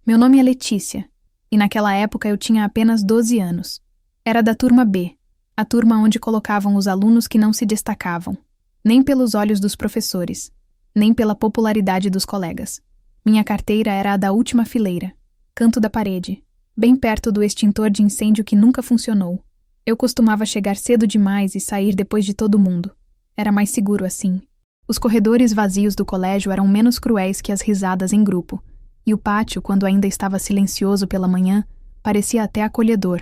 Meu nome é Letícia, e naquela época eu tinha apenas 12 anos. Era da turma B, a turma onde colocavam os alunos que não se destacavam, nem pelos olhos dos professores, nem pela popularidade dos colegas. Minha carteira era a da última fileira, canto da parede, bem perto do extintor de incêndio que nunca funcionou. Eu costumava chegar cedo demais e sair depois de todo mundo. Era mais seguro assim. Os corredores vazios do colégio eram menos cruéis que as risadas em grupo, e o pátio, quando ainda estava silencioso pela manhã, parecia até acolhedor,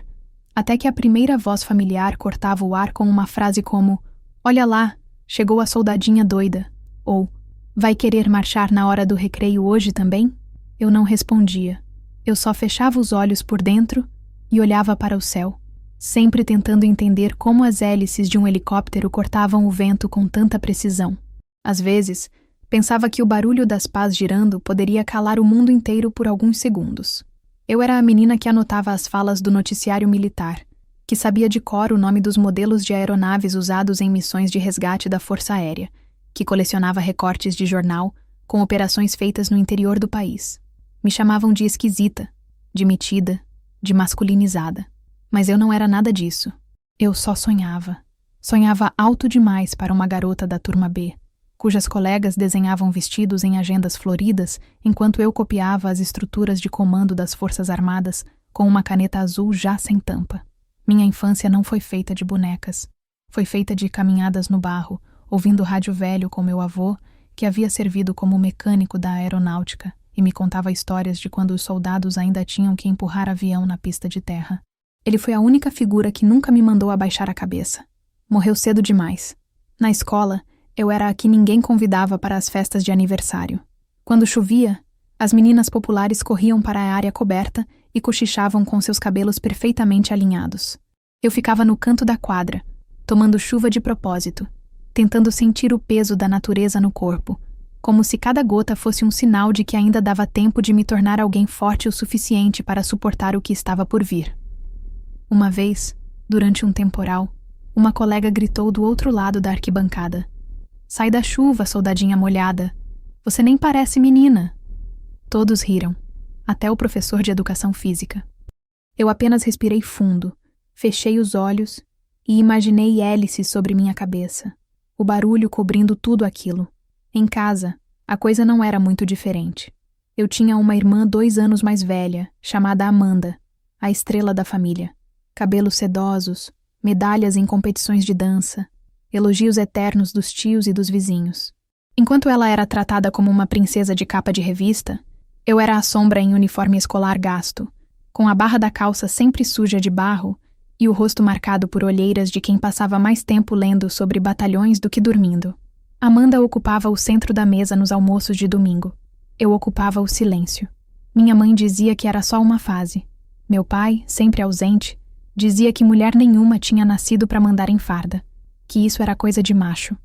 até que a primeira voz familiar cortava o ar com uma frase como: "Olha lá, chegou a soldadinha doida", ou "Vai querer marchar na hora do recreio hoje também?" Eu não respondia. Eu só fechava os olhos por dentro e olhava para o céu, sempre tentando entender como as hélices de um helicóptero cortavam o vento com tanta precisão. Às vezes, pensava que o barulho das pás girando poderia calar o mundo inteiro por alguns segundos. Eu era a menina que anotava as falas do noticiário militar, que sabia de cor o nome dos modelos de aeronaves usados em missões de resgate da Força Aérea, que colecionava recortes de jornal com operações feitas no interior do país. Me chamavam de esquisita, de metida, de masculinizada. Mas eu não era nada disso. Eu só sonhava. Sonhava alto demais para uma garota da turma B, cujas colegas desenhavam vestidos em agendas floridas, enquanto eu copiava as estruturas de comando das Forças Armadas com uma caneta azul já sem tampa. Minha infância não foi feita de bonecas. Foi feita de caminhadas no barro, ouvindo rádio velho com meu avô, que havia servido como mecânico da aeronáutica e me contava histórias de quando os soldados ainda tinham que empurrar avião na pista de terra. Ele foi a única figura que nunca me mandou abaixar a cabeça. Morreu cedo demais. Na escola, eu era a que ninguém convidava para as festas de aniversário. Quando chovia, as meninas populares corriam para a área coberta e cochichavam com seus cabelos perfeitamente alinhados. Eu ficava no canto da quadra, tomando chuva de propósito, tentando sentir o peso da natureza no corpo, como se cada gota fosse um sinal de que ainda dava tempo de me tornar alguém forte o suficiente para suportar o que estava por vir. Uma vez, durante um temporal, uma colega gritou do outro lado da arquibancada: "Sai da chuva, soldadinha molhada. Você nem parece menina." Todos riram, até o professor de educação física. Eu apenas respirei fundo, fechei os olhos e imaginei hélices sobre minha cabeça, o barulho cobrindo tudo aquilo. Em casa, a coisa não era muito diferente. Eu tinha uma irmã 2 anos mais velha, chamada Amanda, a estrela da família. Cabelos sedosos, medalhas em competições de dança, elogios eternos dos tios e dos vizinhos. Enquanto ela era tratada como uma princesa de capa de revista, eu era a sombra em uniforme escolar gasto, com a barra da calça sempre suja de barro e o rosto marcado por olheiras de quem passava mais tempo lendo sobre batalhões do que dormindo. Amanda ocupava o centro da mesa nos almoços de domingo. Eu ocupava o silêncio. Minha mãe dizia que era só uma fase. Meu pai, sempre ausente, dizia que mulher nenhuma tinha nascido para mandar em farda, que isso era coisa de macho.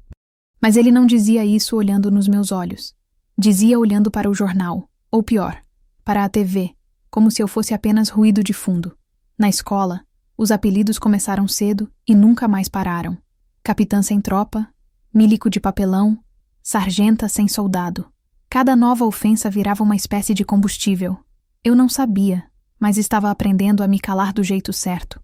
Mas ele não dizia isso olhando nos meus olhos. Dizia olhando para o jornal, ou pior, para a TV, como se eu fosse apenas ruído de fundo. Na escola, os apelidos começaram cedo e nunca mais pararam. Capitã sem tropa, milico de papelão, sargenta sem soldado. Cada nova ofensa virava uma espécie de combustível. Eu não sabia, mas estava aprendendo a me calar do jeito certo.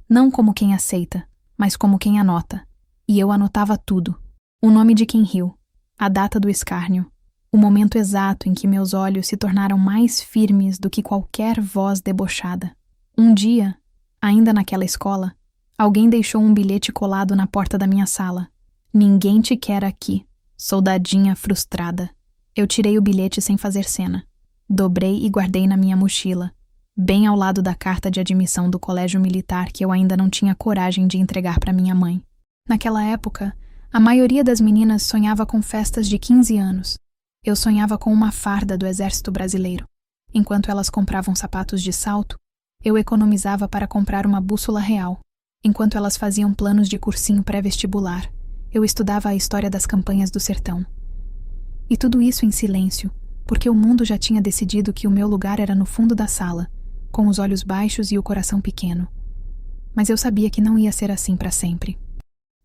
Não como quem aceita, mas como quem anota. E eu anotava tudo. O nome de quem riu, a data do escárnio, o momento exato em que meus olhos se tornaram mais firmes do que qualquer voz debochada. Um dia, ainda naquela escola, alguém deixou um bilhete colado na porta da minha sala. "Ninguém te quer aqui, soldadinha frustrada." Eu tirei o bilhete sem fazer cena. Dobrei e guardei na minha mochila, bem ao lado da carta de admissão do colégio militar que eu ainda não tinha coragem de entregar para minha mãe. Naquela época, a maioria das meninas sonhava com festas de 15 anos. Eu sonhava com uma farda do exército brasileiro. Enquanto elas compravam sapatos de salto, eu economizava para comprar uma bússola real. Enquanto elas faziam planos de cursinho pré-vestibular, eu estudava a história das campanhas do sertão. E tudo isso em silêncio, porque o mundo já tinha decidido que o meu lugar era no fundo da sala, com os olhos baixos e o coração pequeno. Mas eu sabia que não ia ser assim para sempre.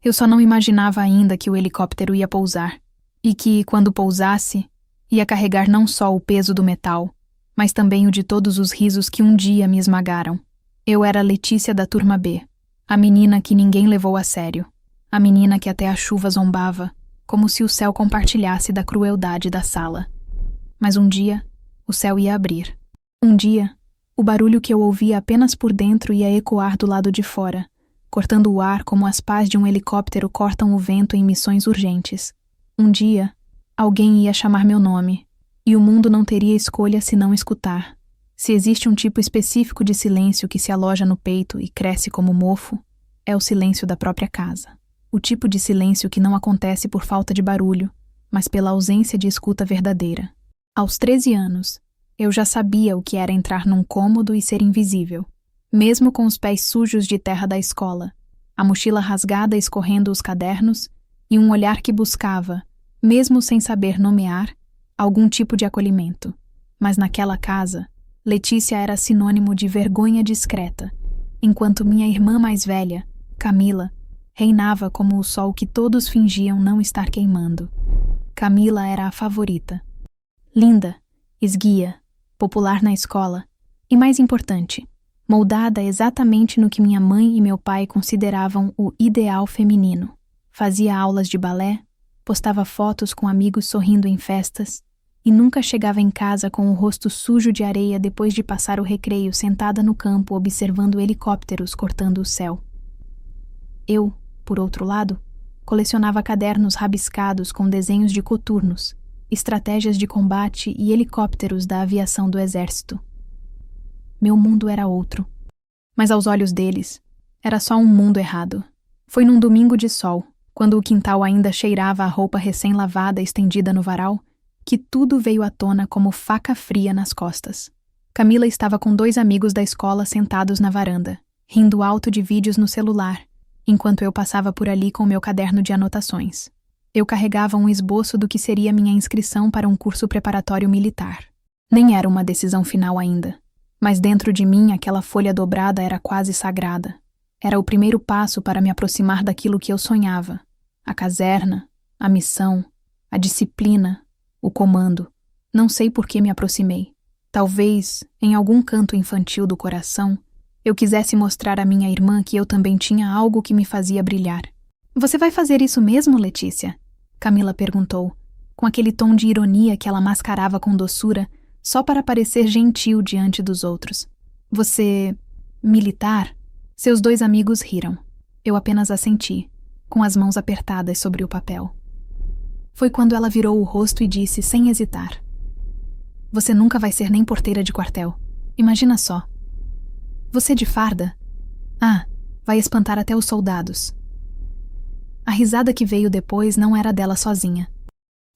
Eu só não imaginava ainda que o helicóptero ia pousar, e que, quando pousasse, ia carregar não só o peso do metal, mas também o de todos os risos que um dia me esmagaram. Eu era Letícia da turma B, a menina que ninguém levou a sério, a menina que até a chuva zombava, como se o céu compartilhasse da crueldade da sala. Mas um dia, o céu ia abrir. Um dia, o barulho que eu ouvia apenas por dentro ia ecoar do lado de fora, cortando o ar como as pás de um helicóptero cortam o vento em missões urgentes. Um dia, alguém ia chamar meu nome, e o mundo não teria escolha se não escutar. Se existe um tipo específico de silêncio que se aloja no peito e cresce como mofo, é o silêncio da própria casa. O tipo de silêncio que não acontece por falta de barulho, mas pela ausência de escuta verdadeira. Aos 13 anos, eu já sabia o que era entrar num cômodo e ser invisível, mesmo com os pés sujos de terra da escola, a mochila rasgada escorrendo os cadernos e um olhar que buscava, mesmo sem saber nomear, algum tipo de acolhimento. Mas naquela casa, Letícia era sinônimo de vergonha discreta, enquanto minha irmã mais velha, Camila, reinava como o sol que todos fingiam não estar queimando. Camila era a favorita. Linda, esguia, popular na escola e, mais importante, moldada exatamente no que minha mãe e meu pai consideravam o ideal feminino. Fazia aulas de balé, postava fotos com amigos sorrindo em festas e nunca chegava em casa com o rosto sujo de areia depois de passar o recreio sentada no campo observando helicópteros cortando o céu. Eu, por outro lado, colecionava cadernos rabiscados com desenhos de coturnos, estratégias de combate e helicópteros da aviação do exército. Meu mundo era outro. Mas aos olhos deles, era só um mundo errado. Foi num domingo de sol, quando o quintal ainda cheirava a roupa recém-lavada estendida no varal, que tudo veio à tona como faca fria nas costas. Camila estava com 2 amigos da escola sentados na varanda, rindo alto de vídeos no celular, enquanto eu passava por ali com meu caderno de anotações. Eu carregava um esboço do que seria minha inscrição para um curso preparatório militar. Nem era uma decisão final ainda, mas dentro de mim aquela folha dobrada era quase sagrada. Era o primeiro passo para me aproximar daquilo que eu sonhava. A caserna, a missão, a disciplina, o comando. Não sei por que me aproximei. Talvez, em algum canto infantil do coração, eu quisesse mostrar à minha irmã que eu também tinha algo que me fazia brilhar. "Você vai fazer isso mesmo, Letícia?" Camila perguntou, com aquele tom de ironia que ela mascarava com doçura, só para parecer gentil diante dos outros. "Você... militar?" Seus 2 amigos riram. Eu apenas assenti, com as mãos apertadas sobre o papel. Foi quando ela virou o rosto e disse, sem hesitar: "Você nunca vai ser nem porteira de quartel. Imagina só. Você de farda? Ah, vai espantar até os soldados." A risada que veio depois não era dela sozinha.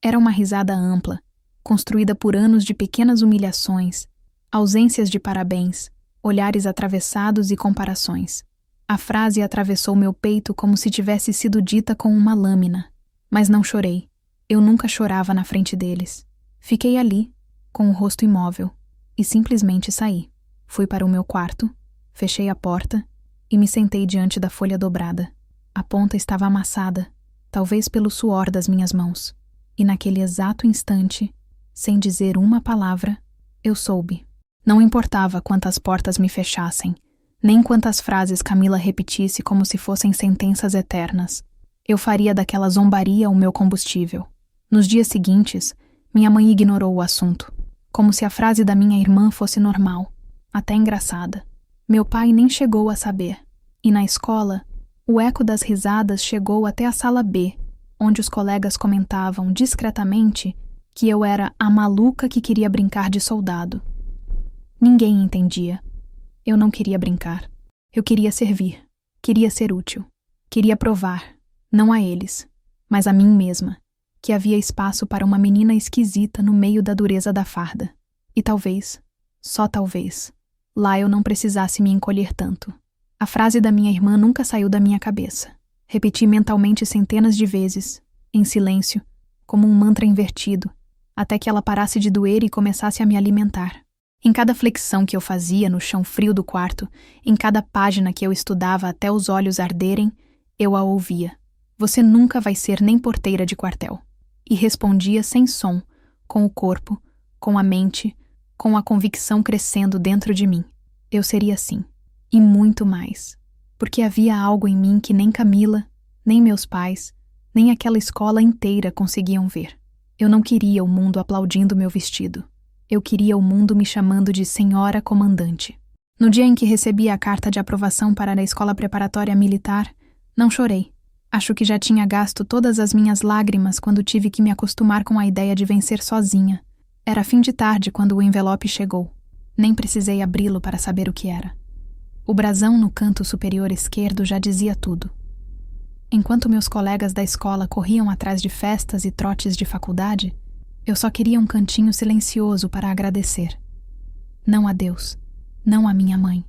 Era uma risada ampla, construída por anos de pequenas humilhações, ausências de parabéns, olhares atravessados e comparações. A frase atravessou meu peito como se tivesse sido dita com uma lâmina. Mas não chorei. Eu nunca chorava na frente deles. Fiquei ali, com o rosto imóvel, e simplesmente saí. Fui para o meu quarto, fechei a porta e me sentei diante da folha dobrada. A ponta estava amassada, talvez pelo suor das minhas mãos. E naquele exato instante, sem dizer uma palavra, eu soube. Não importava quantas portas me fechassem, nem quantas frases Camila repetisse como se fossem sentenças eternas. Eu faria daquela zombaria o meu combustível. Nos dias seguintes, minha mãe ignorou o assunto, como se a frase da minha irmã fosse normal, até engraçada. Meu pai nem chegou a saber. E na escola, o eco das risadas chegou até a sala B, onde os colegas comentavam discretamente que eu era a maluca que queria brincar de soldado. Ninguém entendia. Eu não queria brincar. Eu queria servir. Queria ser útil. Queria provar, não a eles, mas a mim mesma, que havia espaço para uma menina esquisita no meio da dureza da farda. E talvez, só talvez, lá eu não precisasse me encolher tanto. A frase da minha irmã nunca saiu da minha cabeça. Repeti mentalmente centenas de vezes, em silêncio, como um mantra invertido, até que ela parasse de doer e começasse a me alimentar. Em cada flexão que eu fazia no chão frio do quarto, em cada página que eu estudava até os olhos arderem, eu a ouvia. "Você nunca vai ser nem porteira de quartel." E respondia sem som, com o corpo, com a mente, com a convicção crescendo dentro de mim. Eu seria assim. E muito mais. Porque havia algo em mim que nem Camila, nem meus pais, nem aquela escola inteira conseguiam ver. Eu não queria o mundo aplaudindo meu vestido. Eu queria o mundo me chamando de Senhora Comandante. No dia em que recebi a carta de aprovação para a escola preparatória militar, não chorei. Acho que já tinha gasto todas as minhas lágrimas quando tive que me acostumar com a ideia de vencer sozinha. Era fim de tarde quando o envelope chegou. Nem precisei abri-lo para saber o que era. O brasão no canto superior esquerdo já dizia tudo. Enquanto meus colegas da escola corriam atrás de festas e trotes de faculdade, eu só queria um cantinho silencioso para agradecer. Não a Deus, não a minha mãe,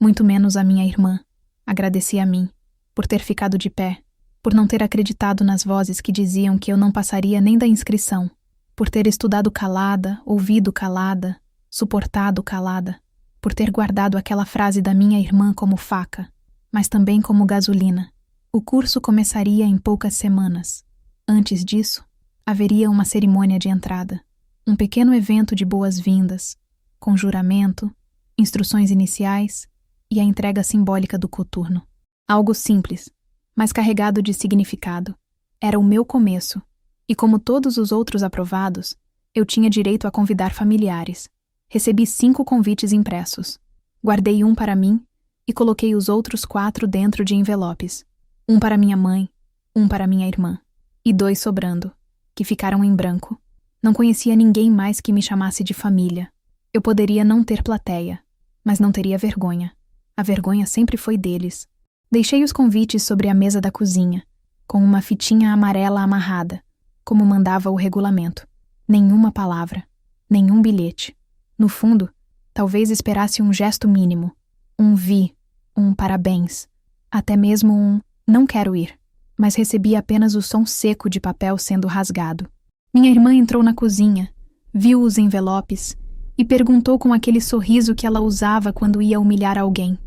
muito menos a minha irmã. Agradeci a mim, por ter ficado de pé, por não ter acreditado nas vozes que diziam que eu não passaria nem da inscrição, por ter estudado calada, ouvido calada, suportado calada, por ter guardado aquela frase da minha irmã como faca, mas também como gasolina. O curso começaria em poucas semanas. Antes disso, haveria uma cerimônia de entrada, um pequeno evento de boas-vindas, com juramento, instruções iniciais e a entrega simbólica do coturno. Algo simples, mas carregado de significado. Era o meu começo, e como todos os outros aprovados, eu tinha direito a convidar familiares. Recebi 5 convites impressos. Guardei um para mim e coloquei os outros 4 dentro de envelopes. Um para minha mãe, um para minha irmã, e 2 sobrando, que ficaram em branco. Não conhecia ninguém mais que me chamasse de família. Eu poderia não ter plateia, mas não teria vergonha. A vergonha sempre foi deles. Deixei os convites sobre a mesa da cozinha, com uma fitinha amarela amarrada, como mandava o regulamento. Nenhuma palavra, nenhum bilhete. No fundo, talvez esperasse um gesto mínimo, um vi, um parabéns, até mesmo um não quero ir, mas recebi apenas o som seco de papel sendo rasgado. Minha irmã entrou na cozinha, viu os envelopes e perguntou com aquele sorriso que ela usava quando ia humilhar alguém.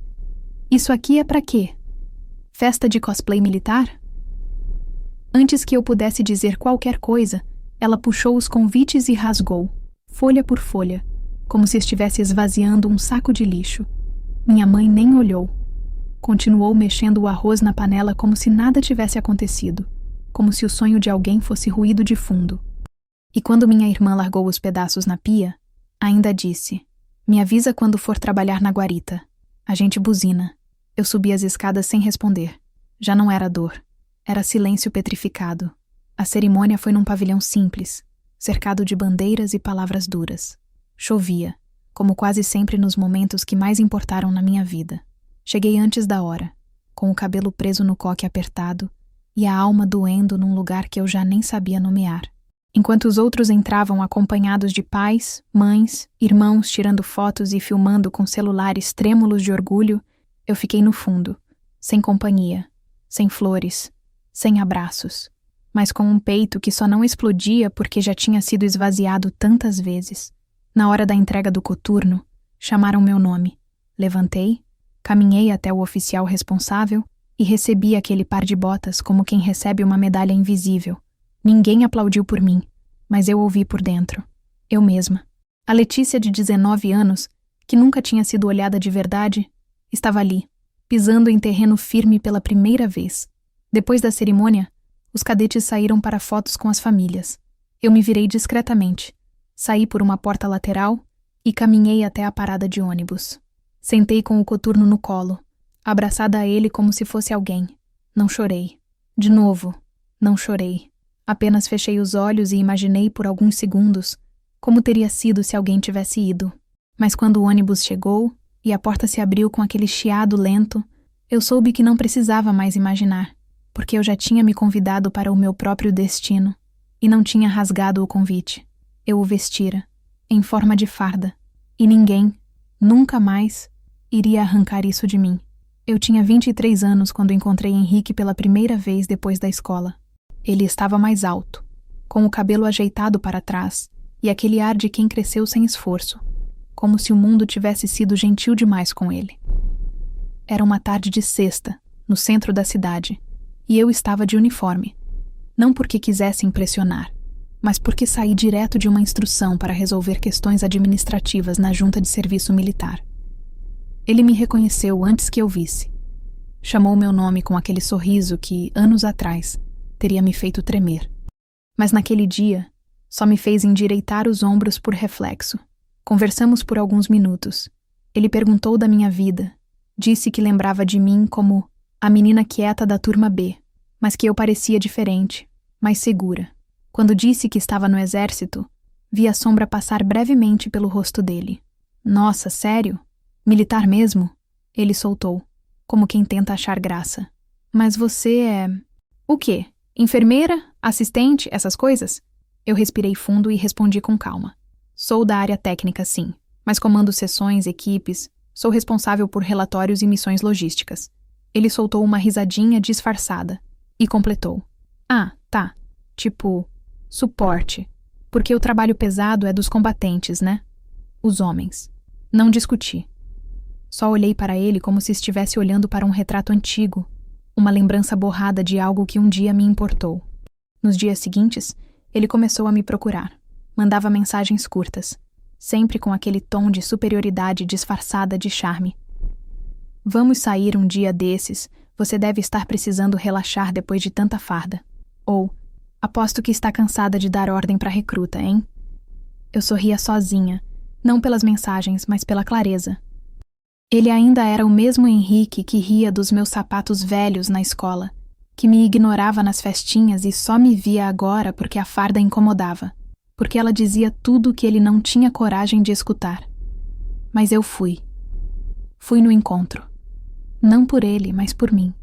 Isso aqui é pra quê? Festa de cosplay militar? Antes que eu pudesse dizer qualquer coisa, ela puxou os convites e rasgou, folha por folha, como se estivesse esvaziando um saco de lixo. Minha mãe nem olhou. Continuou mexendo o arroz na panela como se nada tivesse acontecido, como se o sonho de alguém fosse ruído de fundo. E quando minha irmã largou os pedaços na pia, ainda disse: "Me avisa quando for trabalhar na guarita." A gente buzina. Eu subi as escadas sem responder. Já não era dor. Era silêncio petrificado. A cerimônia foi num pavilhão simples, cercado de bandeiras e palavras duras. Chovia, como quase sempre nos momentos que mais importaram na minha vida. Cheguei antes da hora, com o cabelo preso no coque apertado e a alma doendo num lugar que eu já nem sabia nomear. Enquanto os outros entravam acompanhados de pais, mães, irmãos tirando fotos e filmando com celulares trêmulos de orgulho, eu fiquei no fundo, sem companhia, sem flores, sem abraços, mas com um peito que só não explodia porque já tinha sido esvaziado tantas vezes. Na hora da entrega do coturno, chamaram meu nome. Levantei, caminhei até o oficial responsável e recebi aquele par de botas como quem recebe uma medalha invisível. Ninguém aplaudiu por mim, mas eu ouvi por dentro. Eu mesma. A Letícia de 19 anos, que nunca tinha sido olhada de verdade, estava ali, pisando em terreno firme pela primeira vez. Depois da cerimônia, os cadetes saíram para fotos com as famílias. Eu me virei discretamente, saí por uma porta lateral e caminhei até a parada de ônibus. Sentei com o coturno no colo, abraçada a ele como se fosse alguém. Não chorei. De novo, não chorei. Apenas fechei os olhos e imaginei por alguns segundos como teria sido se alguém tivesse ido. Mas quando o ônibus chegou e a porta se abriu com aquele chiado lento, eu soube que não precisava mais imaginar, porque eu já tinha me convidado para o meu próprio destino e não tinha rasgado o convite. Eu o vestira, em forma de farda, e ninguém, nunca mais, iria arrancar isso de mim. Eu tinha 23 anos quando encontrei Henrique pela primeira vez depois da escola. Ele estava mais alto, com o cabelo ajeitado para trás e aquele ar de quem cresceu sem esforço, como se o mundo tivesse sido gentil demais com ele. Era uma tarde de sexta, no centro da cidade, e eu estava de uniforme. Não porque quisesse impressionar, mas porque saí direto de uma instrução para resolver questões administrativas na junta de serviço militar. Ele me reconheceu antes que eu visse. Chamou meu nome com aquele sorriso que, anos atrás, teria me feito tremer. Mas naquele dia, só me fez endireitar os ombros por reflexo. Conversamos por alguns minutos. Ele perguntou da minha vida. Disse que lembrava de mim como a menina quieta da turma B, mas que eu parecia diferente, mais segura. Quando disse que estava no exército, vi a sombra passar brevemente pelo rosto dele. Nossa, sério? Militar mesmo? Ele soltou, como quem tenta achar graça. Mas você é... O quê? Enfermeira? Assistente? Essas coisas? Eu respirei fundo e respondi com calma. Sou da área técnica, sim, mas comando sessões, equipes, sou responsável por relatórios e missões logísticas. Ele soltou uma risadinha disfarçada e completou. Ah, tá. Tipo, suporte. Porque o trabalho pesado é dos combatentes, né? Os homens. Não discuti. Só olhei para ele como se estivesse olhando para um retrato antigo, uma lembrança borrada de algo que um dia me importou. Nos dias seguintes, ele começou a me procurar. Mandava mensagens curtas, sempre com aquele tom de superioridade disfarçada de charme. Vamos sair um dia desses, você deve estar precisando relaxar depois de tanta farda. Ou, aposto que está cansada de dar ordem para recruta, hein? Eu sorria sozinha, não pelas mensagens, mas pela clareza. Ele ainda era o mesmo Henrique que ria dos meus sapatos velhos na escola, que me ignorava nas festinhas e só me via agora porque a farda incomodava, porque ela dizia tudo o que ele não tinha coragem de escutar. Mas eu fui. Fui no encontro. Não por ele, mas por mim.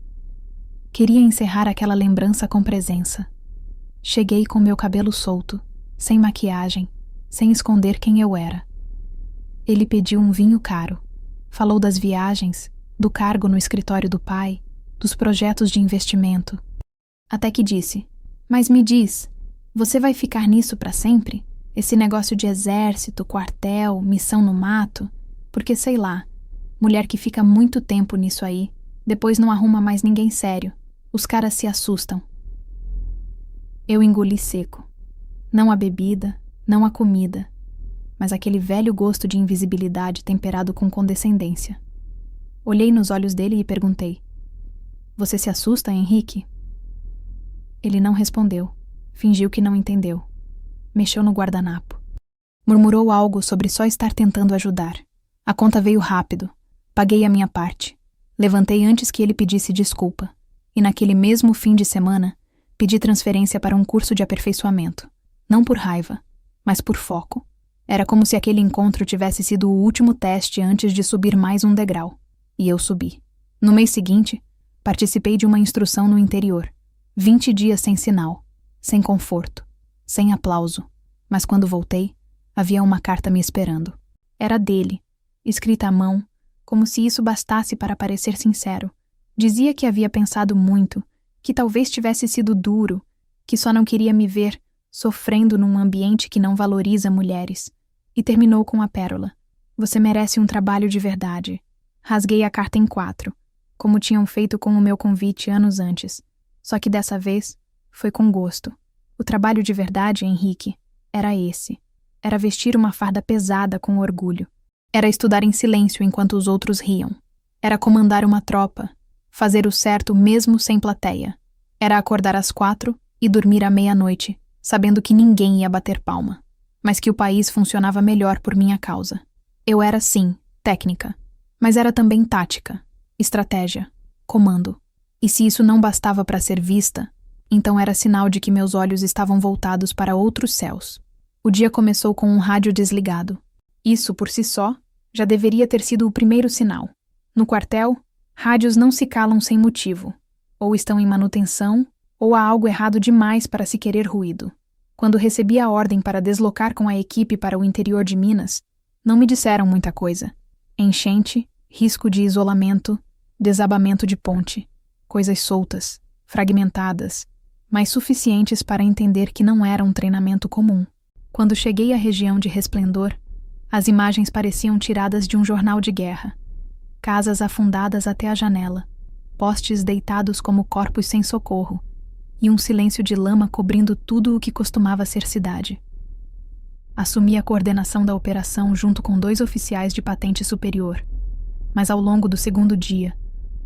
Queria encerrar aquela lembrança com presença. Cheguei com meu cabelo solto, sem maquiagem, sem esconder quem eu era. Ele pediu um vinho caro. Falou das viagens, do cargo no escritório do pai, dos projetos de investimento. Até que disse, mas me diz, você vai ficar nisso para sempre? Esse negócio de exército, quartel, missão no mato? Porque sei lá, mulher que fica muito tempo nisso aí, depois não arruma mais ninguém sério. Os caras se assustam. Eu engoli seco. Não a bebida, não a comida, mas aquele velho gosto de invisibilidade temperado com condescendência. Olhei nos olhos dele e perguntei, você se assusta, Henrique? Ele não respondeu. Fingiu que não entendeu. Mexeu no guardanapo. Murmurou algo sobre só estar tentando ajudar. A conta veio rápido. Paguei a minha parte. Levantei antes que ele pedisse desculpa. E naquele mesmo fim de semana, pedi transferência para um curso de aperfeiçoamento. Não por raiva, mas por foco. Era como se aquele encontro tivesse sido o último teste antes de subir mais um degrau. E eu subi. No mês seguinte, participei de uma instrução no interior. 20 dias sem sinal, sem conforto, sem aplauso. Mas quando voltei, havia uma carta me esperando. Era dele, escrita à mão, como se isso bastasse para parecer sincero. Dizia que havia pensado muito, que talvez tivesse sido duro, que só não queria me ver sofrendo num ambiente que não valoriza mulheres. E terminou com a pérola. Você merece um trabalho de verdade. Rasguei a carta em 4, como tinham feito com o meu convite anos antes. Só que dessa vez, foi com gosto. O trabalho de verdade, Henrique, era esse. Era vestir uma farda pesada com orgulho. Era estudar em silêncio enquanto os outros riam. Era comandar uma tropa, fazer o certo mesmo sem plateia. Era acordar às 4 e dormir à meia-noite, sabendo que ninguém ia bater palma, mas que o país funcionava melhor por minha causa. Eu era, sim, técnica, mas era também tática, estratégia, comando. E se isso não bastava para ser vista, então era sinal de que meus olhos estavam voltados para outros céus. O dia começou com um rádio desligado. Isso, por si só, já deveria ter sido o primeiro sinal. No quartel, rádios não se calam sem motivo. Ou estão em manutenção, ou há algo errado demais para se querer ruído. Quando recebi a ordem para deslocar com a equipe para o interior de Minas, não me disseram muita coisa. Enchente, risco de isolamento, desabamento de ponte. Coisas soltas, fragmentadas, mas suficientes para entender que não era um treinamento comum. Quando cheguei à região de Resplendor, as imagens pareciam tiradas de um jornal de guerra. Casas afundadas até a janela, postes deitados como corpos sem socorro, e um silêncio de lama cobrindo tudo o que costumava ser cidade. Assumi a coordenação da operação junto com 2 oficiais de patente superior, mas ao longo do segundo dia,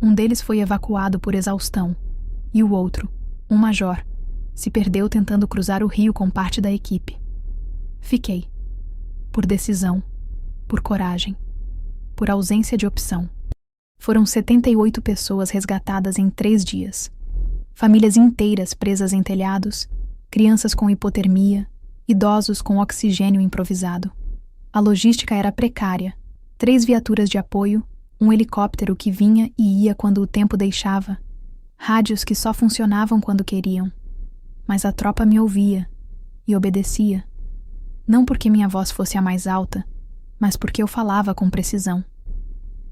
um deles foi evacuado por exaustão e o outro, um major, se perdeu tentando cruzar o rio com parte da equipe. Fiquei. Por decisão, por coragem, por ausência de opção. Foram 78 pessoas resgatadas em 3 dias. Famílias inteiras presas em telhados, crianças com hipotermia, idosos com oxigênio improvisado. A logística era precária. 3 viaturas de apoio, um helicóptero que vinha e ia quando o tempo deixava, rádios que só funcionavam quando queriam. Mas a tropa me ouvia e obedecia. Não porque minha voz fosse a mais alta, mas porque eu falava com precisão.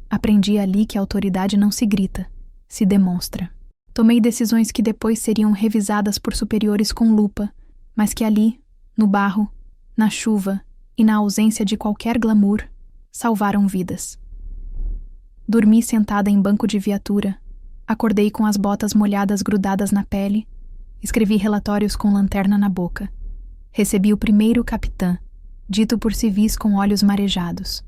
Aprendi ali que a autoridade não se grita, se demonstra. Tomei decisões que depois seriam revisadas por superiores com lupa, mas que ali, no barro, na chuva e na ausência de qualquer glamour, salvaram vidas. Dormi sentada em banco de viatura, acordei com as botas molhadas grudadas na pele, escrevi relatórios com lanterna na boca. Recebi o primeiro capitã, dito por civis com olhos marejados.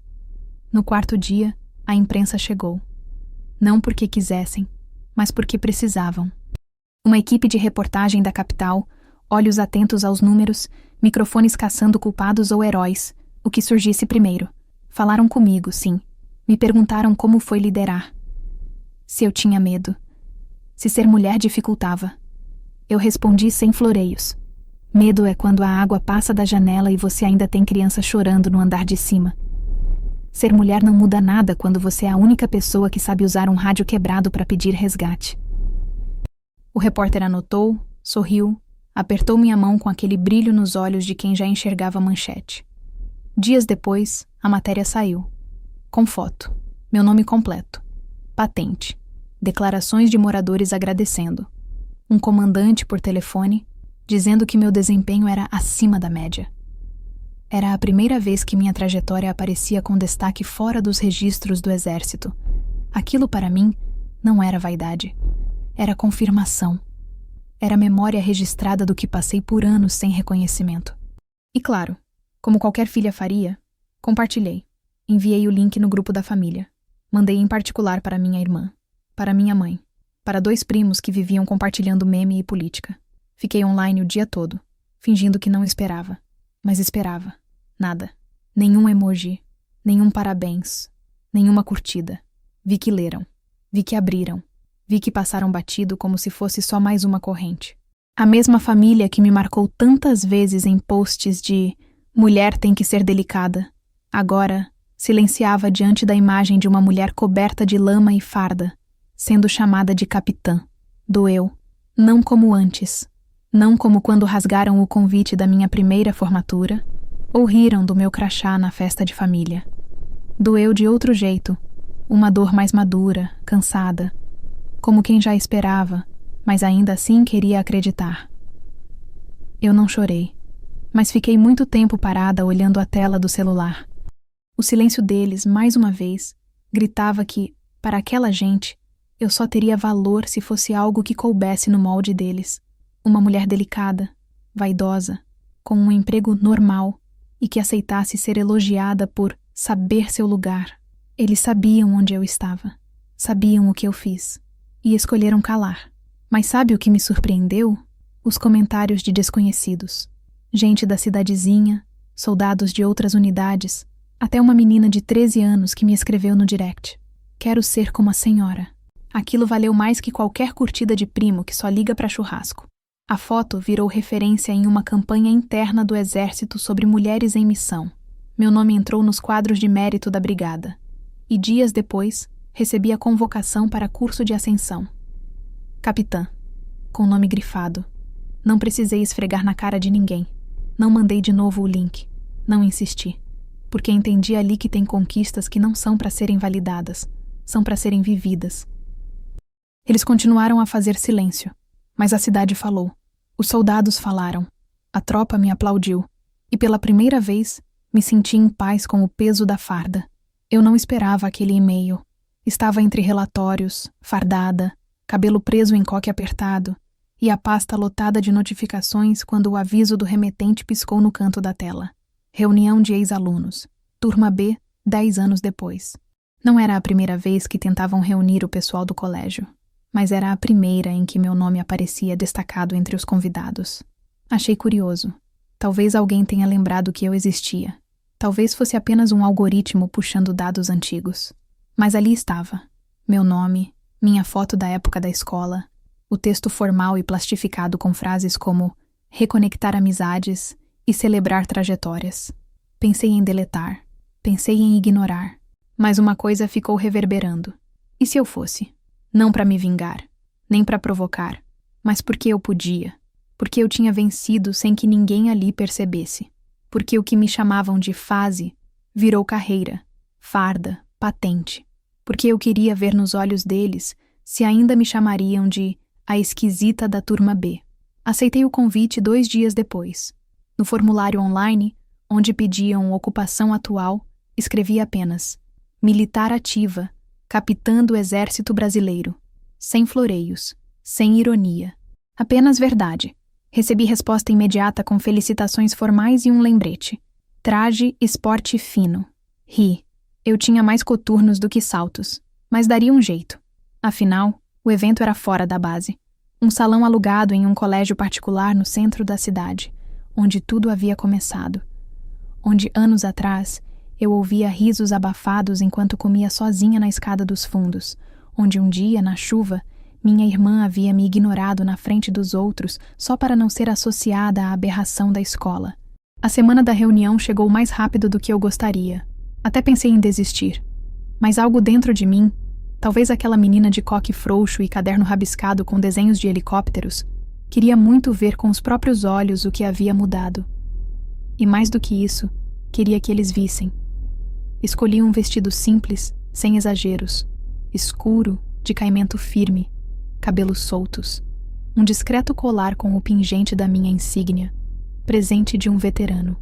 No 4º dia, a imprensa chegou. Não porque quisessem, mas porque precisavam. Uma equipe de reportagem da capital, olhos atentos aos números, microfones caçando culpados ou heróis, o que surgisse primeiro. Falaram comigo, sim. Me perguntaram como foi liderar. Se eu tinha medo. Se ser mulher dificultava. Eu respondi sem floreios. Medo é quando a água passa da janela e você ainda tem criança chorando no andar de cima. Ser mulher não muda nada quando você é a única pessoa que sabe usar um rádio quebrado para pedir resgate. O repórter anotou, sorriu, apertou minha mão com aquele brilho nos olhos de quem já enxergava a manchete. Dias depois, a matéria saiu. Com foto. Meu nome completo. Patente. Declarações de moradores agradecendo. Um comandante por telefone, dizendo que meu desempenho era acima da média. Era a primeira vez que minha trajetória aparecia com destaque fora dos registros do Exército. Aquilo, para mim, não era vaidade. Era confirmação. Era memória registrada do que passei por anos sem reconhecimento. E claro, como qualquer filha faria, compartilhei. Enviei o link no grupo da família. Mandei em particular para minha irmã, para minha mãe, para 2 primos que viviam compartilhando meme e política. Fiquei online o dia todo, fingindo que não esperava. Mas esperava. Nada. Nenhum emoji. Nenhum parabéns. Nenhuma curtida. Vi que leram. Vi que abriram. Vi que passaram batido como se fosse só mais uma corrente. A mesma família que me marcou tantas vezes em posts de "mulher tem que ser delicada", agora silenciava diante da imagem de uma mulher coberta de lama e farda, sendo chamada de capitã. Doeu. Não como antes. Não como quando rasgaram o convite da minha primeira formatura ou riram do meu crachá na festa de família. Doeu de outro jeito, uma dor mais madura, cansada, como quem já esperava, mas ainda assim queria acreditar. Eu não chorei, mas fiquei muito tempo parada olhando a tela do celular. O silêncio deles, mais uma vez, gritava que, para aquela gente, eu só teria valor se fosse algo que coubesse no molde deles. Uma mulher delicada, vaidosa, com um emprego normal e que aceitasse ser elogiada por saber seu lugar. Eles sabiam onde eu estava, sabiam o que eu fiz e escolheram calar. Mas sabe o que me surpreendeu? Os comentários de desconhecidos. Gente da cidadezinha, soldados de outras unidades, até uma menina de 13 anos que me escreveu no direct. Quero ser como a senhora. Aquilo valeu mais que qualquer curtida de primo que só liga para churrasco. A foto virou referência em uma campanha interna do Exército sobre mulheres em missão. Meu nome entrou nos quadros de mérito da brigada. E dias depois, recebi a convocação para curso de ascensão. Capitã, com nome grifado. Não precisei esfregar na cara de ninguém. Não mandei de novo o link. Não insisti. Porque entendi ali que tem conquistas que não são para serem validadas, são para serem vividas. Eles continuaram a fazer silêncio. Mas a cidade falou. Os soldados falaram. A tropa me aplaudiu. E pela primeira vez, me senti em paz com o peso da farda. Eu não esperava aquele e-mail. Estava entre relatórios, fardada, cabelo preso em coque apertado, e a pasta lotada de notificações quando o aviso do remetente piscou no canto da tela. Reunião de ex-alunos. Turma B, 10 anos depois. Não era a primeira vez que tentavam reunir o pessoal do colégio, mas era a primeira em que meu nome aparecia destacado entre os convidados. Achei curioso. Talvez alguém tenha lembrado que eu existia. Talvez fosse apenas um algoritmo puxando dados antigos. Mas ali estava. Meu nome, minha foto da época da escola, o texto formal e plastificado com frases como reconectar amizades e celebrar trajetórias. Pensei em deletar. Pensei em ignorar. Mas uma coisa ficou reverberando. E se eu fosse? Não para me vingar, nem para provocar, mas porque eu podia. Porque eu tinha vencido sem que ninguém ali percebesse. Porque o que me chamavam de fase virou carreira, farda, patente. Porque eu queria ver nos olhos deles se ainda me chamariam de a esquisita da turma B. Aceitei o convite 2 dias depois. No formulário online, onde pediam ocupação atual, escrevi apenas militar ativa, capitã do Exército Brasileiro. Sem floreios, sem ironia. Apenas verdade. Recebi resposta imediata com felicitações formais e um lembrete. Traje esporte fino. Ri. Eu tinha mais coturnos do que saltos, mas daria um jeito. Afinal, o evento era fora da base. Um salão alugado em um colégio particular no centro da cidade, onde tudo havia começado. Onde, anos atrás, eu ouvia risos abafados enquanto comia sozinha na escada dos fundos, onde um dia, na chuva, minha irmã havia me ignorado na frente dos outros só para não ser associada à aberração da escola. A semana da reunião chegou mais rápido do que eu gostaria. Até pensei em desistir. Mas algo dentro de mim, talvez aquela menina de coque frouxo e caderno rabiscado com desenhos de helicópteros, queria muito ver com os próprios olhos o que havia mudado. E mais do que isso, queria que eles vissem. Escolhi um vestido simples, sem exageros, escuro, de caimento firme, cabelos soltos, um discreto colar com o pingente da minha insígnia, presente de um veterano.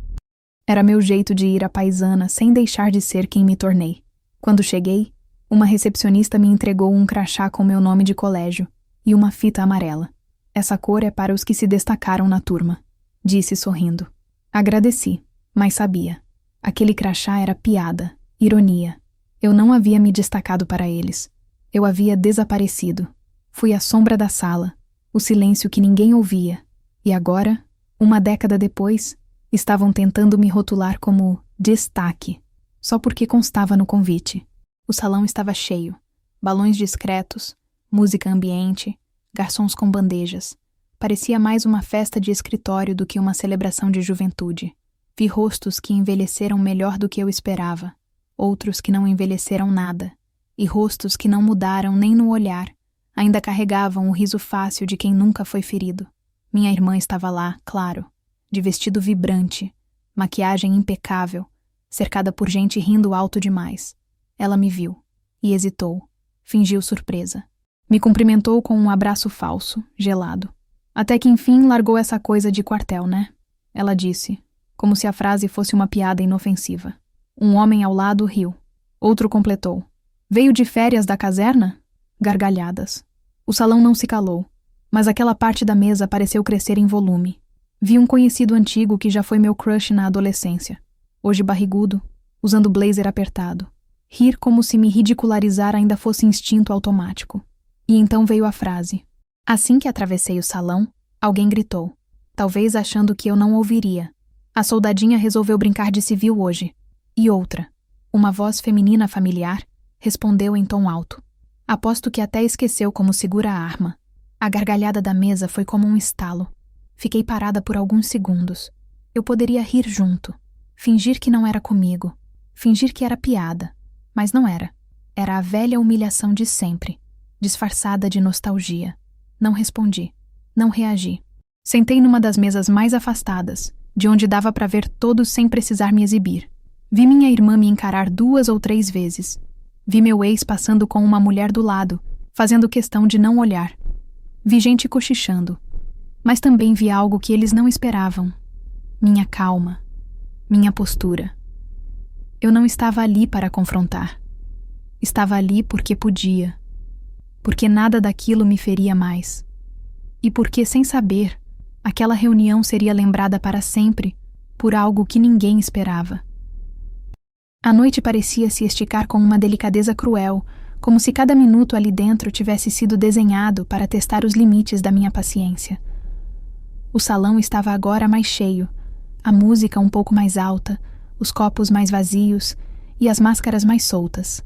Era meu jeito de ir à paisana sem deixar de ser quem me tornei. Quando cheguei, uma recepcionista me entregou um crachá com meu nome de colégio e uma fita amarela. Essa cor é para os que se destacaram na turma, disse sorrindo. Agradeci, mas sabia. Aquele crachá era piada, ironia. Eu não havia me destacado para eles. Eu havia desaparecido. Fui a sombra da sala, o silêncio que ninguém ouvia. E agora, uma década depois, estavam tentando me rotular como destaque, só porque constava no convite. O salão estava cheio. Balões discretos, música ambiente, garçons com bandejas. Parecia mais uma festa de escritório do que uma celebração de juventude. Vi rostos que envelheceram melhor do que eu esperava, outros que não envelheceram nada, e rostos que não mudaram nem no olhar, ainda carregavam o riso fácil de quem nunca foi ferido. Minha irmã estava lá, claro, de vestido vibrante, maquiagem impecável, cercada por gente rindo alto demais. Ela me viu e hesitou, fingiu surpresa. Me cumprimentou com um abraço falso, gelado. Até que enfim largou essa coisa de quartel, né? Ela disse, como se a frase fosse uma piada inofensiva. Um homem ao lado riu. Outro completou. Veio de férias da caserna? Gargalhadas. O salão não se calou, mas aquela parte da mesa pareceu crescer em volume. Vi um conhecido antigo que já foi meu crush na adolescência. Hoje barrigudo, usando blazer apertado. Rir como se me ridicularizar ainda fosse instinto automático. E então veio a frase. Assim que atravessei o salão, alguém gritou, talvez achando que eu não ouviria. A soldadinha resolveu brincar de civil hoje. E outra, uma voz feminina familiar, respondeu em tom alto. Aposto que até esqueceu como segura a arma. A gargalhada da mesa foi como um estalo. Fiquei parada por alguns segundos. Eu poderia rir junto, fingir que não era comigo, fingir que era piada, mas não era. Era a velha humilhação de sempre, disfarçada de nostalgia. Não respondi, não reagi. Sentei numa das mesas mais afastadas, de onde dava para ver todos sem precisar me exibir. Vi minha irmã me encarar 2 ou 3 vezes. Vi meu ex passando com uma mulher do lado, fazendo questão de não olhar. Vi gente cochichando. Mas também vi algo que eles não esperavam. Minha calma. Minha postura. Eu não estava ali para confrontar. Estava ali porque podia. Porque nada daquilo me feria mais. E porque, sem saber, aquela reunião seria lembrada para sempre por algo que ninguém esperava. A noite parecia se esticar com uma delicadeza cruel, como se cada minuto ali dentro tivesse sido desenhado para testar os limites da minha paciência. O salão estava agora mais cheio, a música um pouco mais alta, os copos mais vazios e as máscaras mais soltas.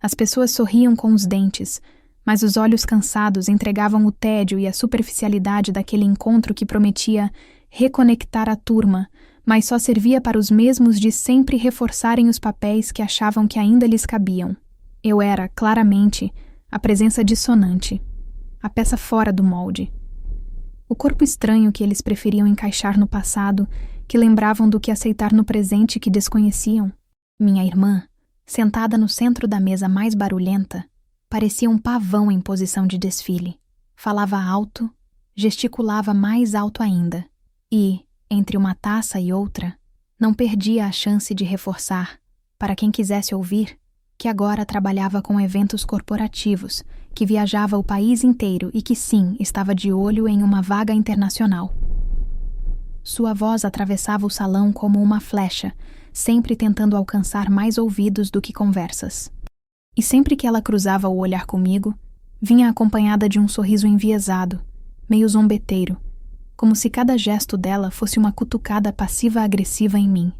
As pessoas sorriam com os dentes, mas os olhos cansados entregavam o tédio e a superficialidade daquele encontro que prometia reconectar a turma, mas só servia para os mesmos de sempre reforçarem os papéis que achavam que ainda lhes cabiam. Eu era, claramente, a presença dissonante, a peça fora do molde. O corpo estranho que eles preferiam encaixar no passado, que lembravam do que aceitar no presente que desconheciam. Minha irmã, sentada no centro da mesa mais barulhenta, parecia um pavão em posição de desfile. Falava alto, gesticulava mais alto ainda. E, entre uma taça e outra, não perdia a chance de reforçar, para quem quisesse ouvir, que agora trabalhava com eventos corporativos, que viajava o país inteiro e que sim, estava de olho em uma vaga internacional. Sua voz atravessava o salão como uma flecha, sempre tentando alcançar mais ouvidos do que conversas. E sempre que ela cruzava o olhar comigo, vinha acompanhada de um sorriso enviesado, meio zombeteiro, como se cada gesto dela fosse uma cutucada passiva-agressiva em mim.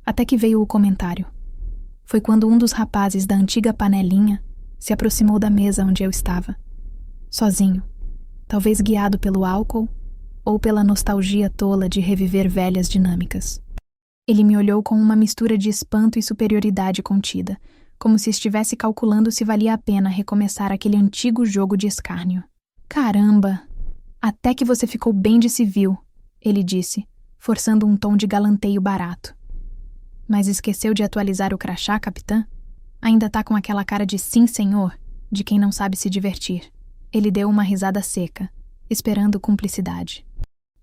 Até que veio o comentário. Foi quando um dos rapazes da antiga panelinha se aproximou da mesa onde eu estava. Sozinho, talvez guiado pelo álcool ou pela nostalgia tola de reviver velhas dinâmicas. Ele me olhou com uma mistura de espanto e superioridade contida, como se estivesse calculando se valia a pena recomeçar aquele antigo jogo de escárnio. Caramba! Até que você ficou bem de civil, ele disse, forçando um tom de galanteio barato. Mas esqueceu de atualizar o crachá, capitã? Ainda tá com aquela cara de sim, senhor, de quem não sabe se divertir. Ele deu uma risada seca, esperando cumplicidade.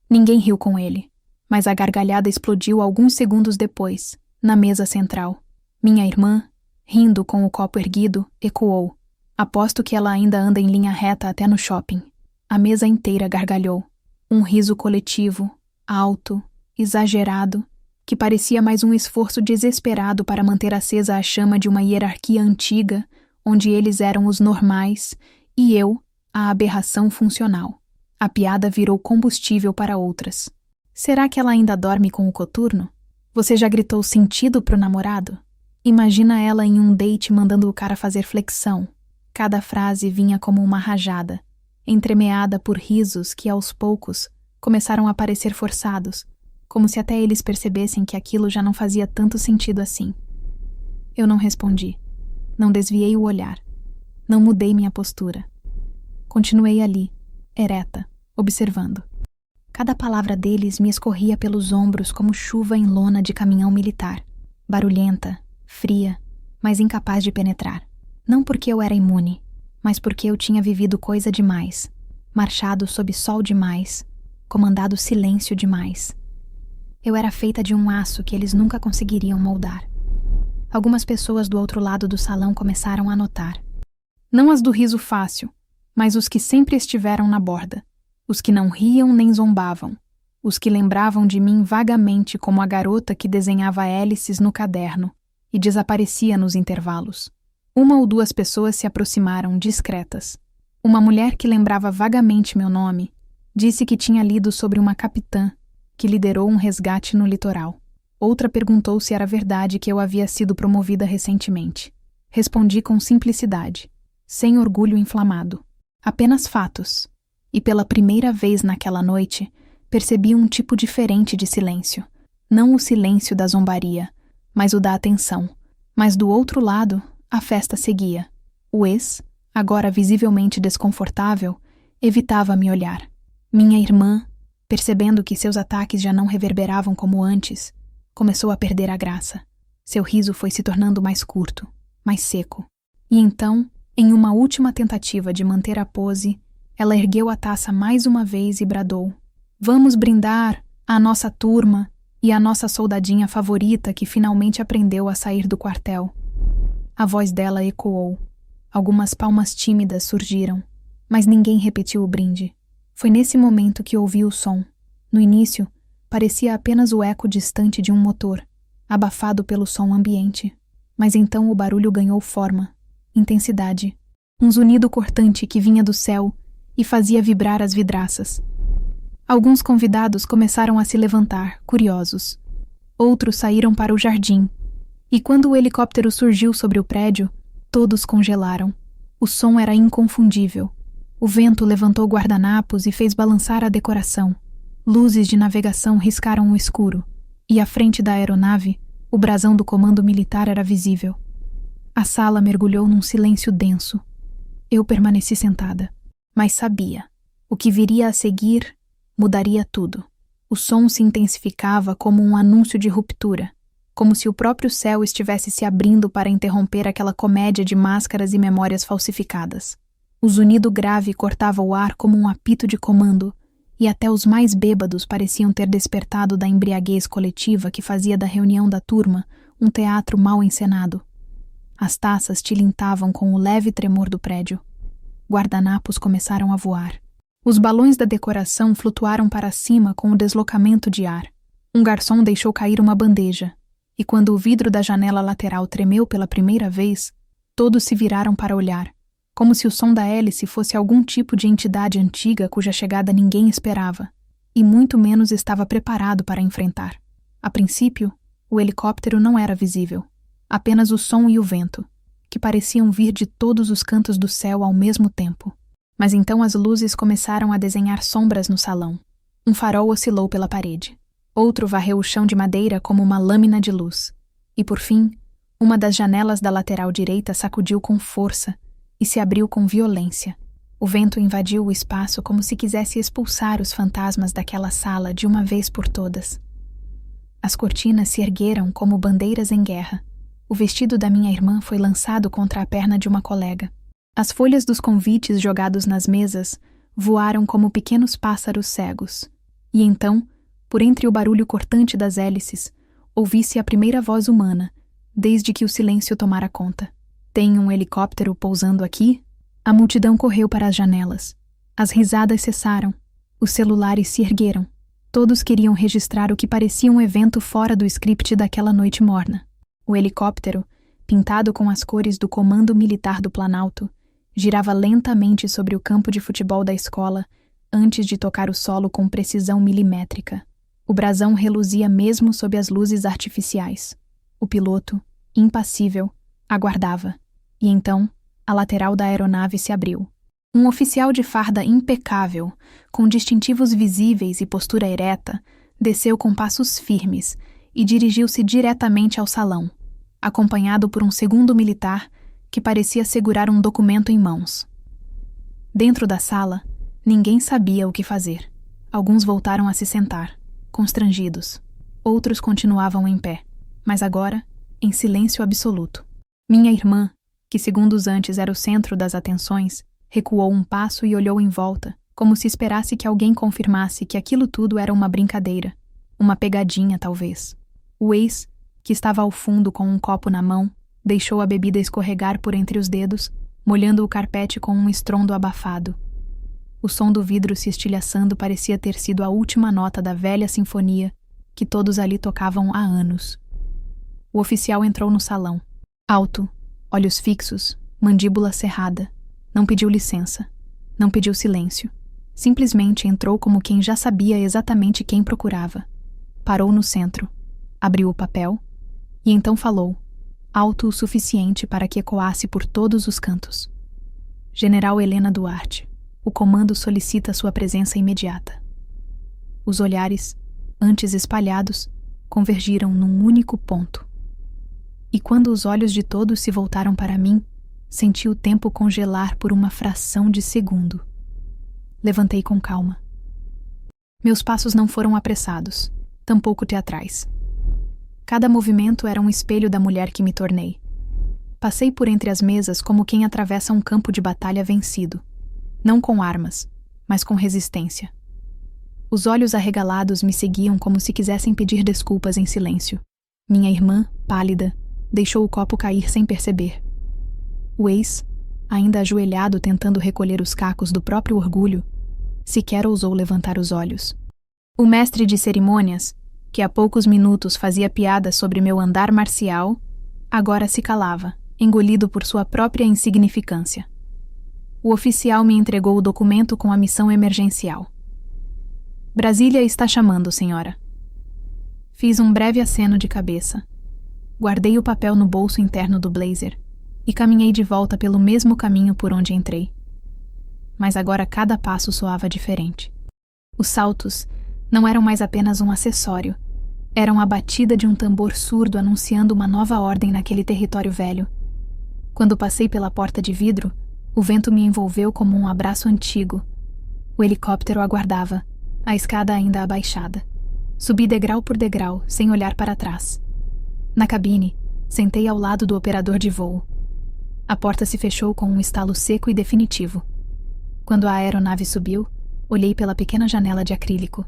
Ninguém riu com ele, mas a gargalhada explodiu alguns segundos depois, na mesa central. Minha irmã, rindo com o copo erguido, ecoou. Aposto que ela ainda anda em linha reta até no shopping. A mesa inteira gargalhou. Um riso coletivo, alto, exagerado, que parecia mais um esforço desesperado para manter acesa a chama de uma hierarquia antiga, onde eles eram os normais e eu, a aberração funcional. A piada virou combustível para outras. Será que ela ainda dorme com o coturno? Você já gritou sentido pro namorado? Imagina ela em um date mandando o cara fazer flexão. Cada frase vinha como uma rajada, entremeada por risos que, aos poucos, começaram a parecer forçados, como se até eles percebessem que aquilo já não fazia tanto sentido assim. Eu não respondi. Não desviei o olhar. Não mudei minha postura. Continuei ali, ereta, observando. Cada palavra deles me escorria pelos ombros como chuva em lona de caminhão militar, barulhenta, fria, mas incapaz de penetrar. Não porque eu era imune, mas porque eu tinha vivido coisa demais, marchado sob sol demais, comandado silêncio demais. Eu era feita de um aço que eles nunca conseguiriam moldar. Algumas pessoas do outro lado do salão começaram a notar. Não as do riso fácil, mas os que sempre estiveram na borda. Os que não riam nem zombavam. Os que lembravam de mim vagamente como a garota que desenhava hélices no caderno e desaparecia nos intervalos. Uma ou duas pessoas se aproximaram, discretas. Uma mulher que lembrava vagamente meu nome disse que tinha lido sobre uma capitã que liderou um resgate no litoral. Outra perguntou se era verdade que eu havia sido promovida recentemente. Respondi com simplicidade, sem orgulho inflamado. Apenas fatos. E pela primeira vez naquela noite, percebi um tipo diferente de silêncio. Não o silêncio da zombaria, mas o da atenção. Mas do outro lado, a festa seguia. O ex, agora visivelmente desconfortável, evitava me olhar. Minha irmã, percebendo que seus ataques já não reverberavam como antes, começou a perder a graça. Seu riso foi se tornando mais curto, mais seco. E então, em uma última tentativa de manter a pose, ela ergueu a taça mais uma vez e bradou: "Vamos brindar à nossa turma e à nossa soldadinha favorita que finalmente aprendeu a sair do quartel." A voz dela ecoou. Algumas palmas tímidas surgiram, mas ninguém repetiu o brinde. Foi nesse momento que ouvi o som. No início, parecia apenas o eco distante de um motor, abafado pelo som ambiente. Mas então o barulho ganhou forma, intensidade. Um zunido cortante que vinha do céu e fazia vibrar as vidraças. Alguns convidados começaram a se levantar, curiosos. Outros saíram para o jardim. E quando o helicóptero surgiu sobre o prédio, todos congelaram. O som era inconfundível. O vento levantou guardanapos e fez balançar a decoração. Luzes de navegação riscaram o escuro. E à frente da aeronave, o brasão do comando militar era visível. A sala mergulhou num silêncio denso. Eu permaneci sentada. Mas sabia. O que viria a seguir mudaria tudo. O som se intensificava como um anúncio de ruptura, como se o próprio céu estivesse se abrindo para interromper aquela comédia de máscaras e memórias falsificadas. O zunido grave cortava o ar como um apito de comando, e até os mais bêbados pareciam ter despertado da embriaguez coletiva que fazia da reunião da turma um teatro mal encenado. As taças tilintavam com o leve tremor do prédio. Guardanapos começaram a voar. Os balões da decoração flutuaram para cima com o deslocamento de ar. Um garçom deixou cair uma bandeja, e quando o vidro da janela lateral tremeu pela primeira vez, todos se viraram para olhar, como se o som da hélice fosse algum tipo de entidade antiga cuja chegada ninguém esperava, e muito menos estava preparado para enfrentar. A princípio, o helicóptero não era visível, apenas o som e o vento, que pareciam vir de todos os cantos do céu ao mesmo tempo. Mas então as luzes começaram a desenhar sombras no salão. Um farol oscilou pela parede. Outro varreu o chão de madeira como uma lâmina de luz. E por fim, uma das janelas da lateral direita sacudiu com força e se abriu com violência. O vento invadiu o espaço como se quisesse expulsar os fantasmas daquela sala de uma vez por todas. As cortinas se ergueram como bandeiras em guerra. O vestido da minha irmã foi lançado contra a perna de uma colega. As folhas dos convites jogados nas mesas voaram como pequenos pássaros cegos. E então, por entre o barulho cortante das hélices, ouvi-se a primeira voz humana, desde que o silêncio tomara conta. Tem um helicóptero pousando aqui? A multidão correu para as janelas. As risadas cessaram. Os celulares se ergueram. Todos queriam registrar o que parecia um evento fora do script daquela noite morna. O helicóptero, pintado com as cores do Comando Militar do Planalto, girava lentamente sobre o campo de futebol da escola antes de tocar o solo com precisão milimétrica. O brasão reluzia mesmo sob as luzes artificiais. O piloto, impassível, aguardava. E então, a lateral da aeronave se abriu. Um oficial de farda impecável, com distintivos visíveis e postura ereta, desceu com passos firmes e dirigiu-se diretamente ao salão, acompanhado por um segundo militar que parecia segurar um documento em mãos. Dentro da sala, ninguém sabia o que fazer. Alguns voltaram a se sentar, constrangidos. Outros continuavam em pé, mas agora, em silêncio absoluto. Minha irmã, que segundos antes era o centro das atenções, recuou um passo e olhou em volta, como se esperasse que alguém confirmasse que aquilo tudo era uma brincadeira, uma pegadinha talvez. O ex, que estava ao fundo com um copo na mão, deixou a bebida escorregar por entre os dedos, molhando o carpete com um estrondo abafado. O som do vidro se estilhaçando parecia ter sido a última nota da velha sinfonia que todos ali tocavam há anos. O oficial entrou no salão. Alto, olhos fixos, mandíbula cerrada. Não pediu licença. Não pediu silêncio. Simplesmente entrou como quem já sabia exatamente quem procurava. Parou no centro. Abriu o papel. E então falou, alto o suficiente para que ecoasse por todos os cantos. General Helena Duarte, o comando solicita sua presença imediata. Os olhares, antes espalhados, convergiram num único ponto. E quando os olhos de todos se voltaram para mim, senti o tempo congelar por uma fração de segundo. Levantei com calma. Meus passos não foram apressados, tampouco teatrais. Cada movimento era um espelho da mulher que me tornei. Passei por entre as mesas como quem atravessa um campo de batalha vencido. Não com armas, mas com resistência. Os olhos arregalados me seguiam como se quisessem pedir desculpas em silêncio. Minha irmã, pálida, deixou o copo cair sem perceber. O ex, ainda ajoelhado tentando recolher os cacos do próprio orgulho, Sequer ousou levantar os olhos. O mestre de cerimônias, que há poucos minutos fazia piada sobre meu andar marcial, agora se calava, engolido por sua própria insignificância. O oficial me entregou o documento com a missão emergencial. Brasília está chamando, senhora. Fiz um breve aceno de cabeça. Guardei o papel no bolso interno do blazer e caminhei de volta pelo mesmo caminho por onde entrei. Mas agora cada passo soava diferente. Os saltos não eram mais apenas um acessório, eram a batida de um tambor surdo anunciando uma nova ordem naquele território velho. Quando passei pela porta de vidro, o vento me envolveu como um abraço antigo. O helicóptero aguardava, a escada ainda abaixada. Subi degrau por degrau, sem olhar para trás. Na cabine, sentei ao lado do operador de voo. A porta se fechou com um estalo seco e definitivo. Quando a aeronave subiu, olhei pela pequena janela de acrílico.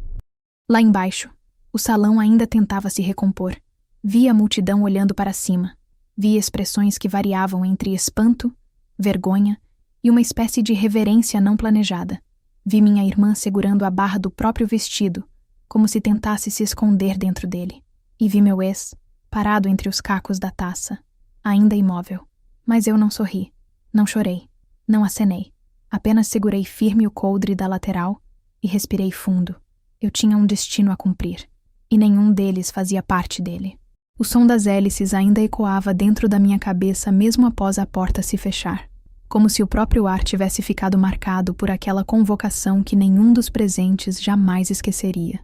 Lá embaixo, o salão ainda tentava se recompor. Vi a multidão olhando para cima. Vi expressões que variavam entre espanto, vergonha e uma espécie de reverência não planejada. Vi minha irmã segurando a barra do próprio vestido, como se tentasse se esconder dentro dele. E vi meu ex, parado entre os cacos da taça, ainda imóvel. Mas eu não sorri, não chorei, não acenei. Apenas segurei firme o coldre da lateral e respirei fundo. Eu tinha um destino a cumprir, e nenhum deles fazia parte dele. O som das hélices ainda ecoava dentro da minha cabeça mesmo após a porta se fechar, como se o próprio ar tivesse ficado marcado por aquela convocação que nenhum dos presentes jamais esqueceria.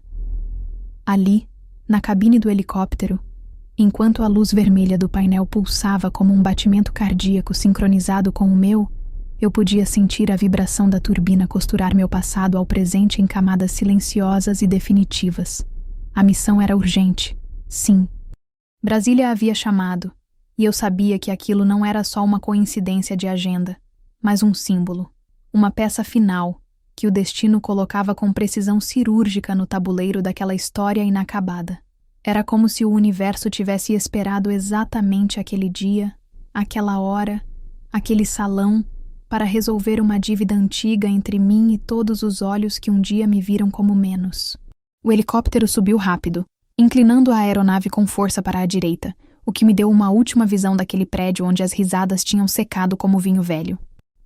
Ali, na cabine do helicóptero, enquanto a luz vermelha do painel pulsava como um batimento cardíaco sincronizado com o meu, eu podia sentir a vibração da turbina costurar meu passado ao presente em camadas silenciosas e definitivas. A missão era urgente, sim. Brasília havia chamado, e eu sabia que aquilo não era só uma coincidência de agenda, mas um símbolo, uma peça final que o destino colocava com precisão cirúrgica no tabuleiro daquela história inacabada. Era como se o universo tivesse esperado exatamente aquele dia, aquela hora, aquele salão, para resolver uma dívida antiga entre mim e todos os olhos que um dia me viram como menos. O helicóptero subiu rápido, inclinando a aeronave com força para a direita, o que me deu uma última visão daquele prédio onde as risadas tinham secado como vinho velho.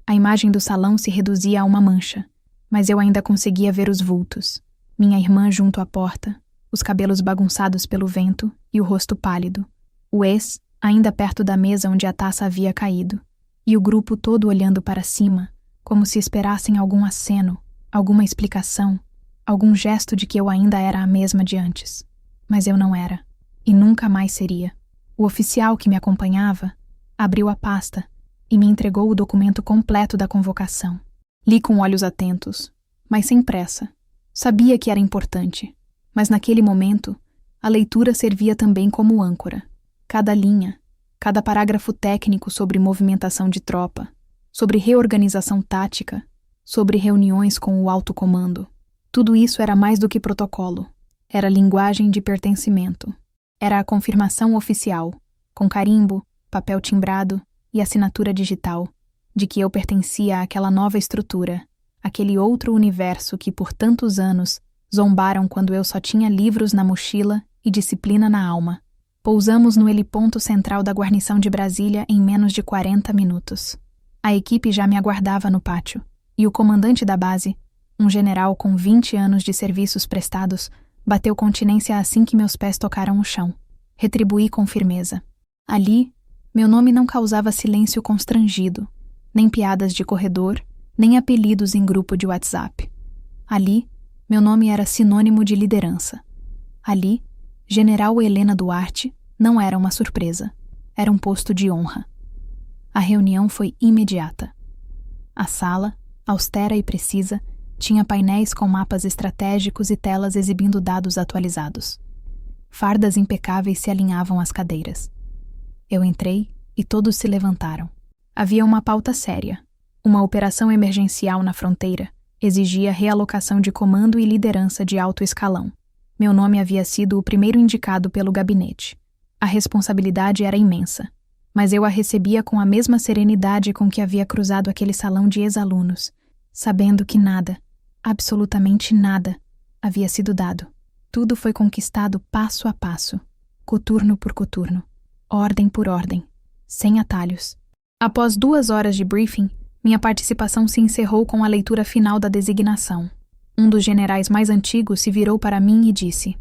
A imagem do salão se reduzia a uma mancha, mas eu ainda conseguia ver os vultos. Minha irmã junto à porta, os cabelos bagunçados pelo vento e o rosto pálido. O ex, ainda perto da mesa onde a taça havia caído. E o grupo todo olhando para cima, como se esperassem algum aceno, alguma explicação, algum gesto de que eu ainda era a mesma de antes. Mas eu não era, e nunca mais seria. O oficial que me acompanhava abriu a pasta e me entregou o documento completo da convocação. Li com olhos atentos, mas sem pressa. Sabia que era importante, mas naquele momento, a leitura servia também como âncora. Cada linha, cada parágrafo técnico sobre movimentação de tropa, sobre reorganização tática, sobre reuniões com o alto comando. Tudo isso era mais do que protocolo. Era linguagem de pertencimento. Era a confirmação oficial, com carimbo, papel timbrado e assinatura digital, de que eu pertencia àquela nova estrutura, aquele outro universo que por tantos anos zombaram quando eu só tinha livros na mochila e disciplina na alma. Pousamos no heliponto central da guarnição de Brasília em menos de 40 minutos. A equipe já me aguardava no pátio, e o comandante da base, um general com 20 anos de serviços prestados, bateu continência assim que meus pés tocaram o chão. Retribuí com firmeza. Ali, meu nome não causava silêncio constrangido, nem piadas de corredor, nem apelidos em grupo de WhatsApp. Ali, meu nome era sinônimo de liderança. Ali, General Helena Duarte não era uma surpresa, era um posto de honra. A reunião foi imediata. A sala, austera e precisa, tinha painéis com mapas estratégicos e telas exibindo dados atualizados. Fardas impecáveis se alinhavam às cadeiras. Eu entrei e todos se levantaram. Havia uma pauta séria. Uma operação emergencial na fronteira exigia realocação de comando e liderança de alto escalão. Meu nome havia sido o primeiro indicado pelo gabinete. A responsabilidade era imensa, mas eu a recebia com a mesma serenidade com que havia cruzado aquele salão de ex-alunos, sabendo que nada, Absolutamente nada havia sido dado. Tudo foi conquistado passo a passo, coturno por coturno, ordem por ordem, sem atalhos. Após 2 horas de briefing, minha participação se encerrou com a leitura final da designação. Um dos generais mais antigos se virou para mim e disse: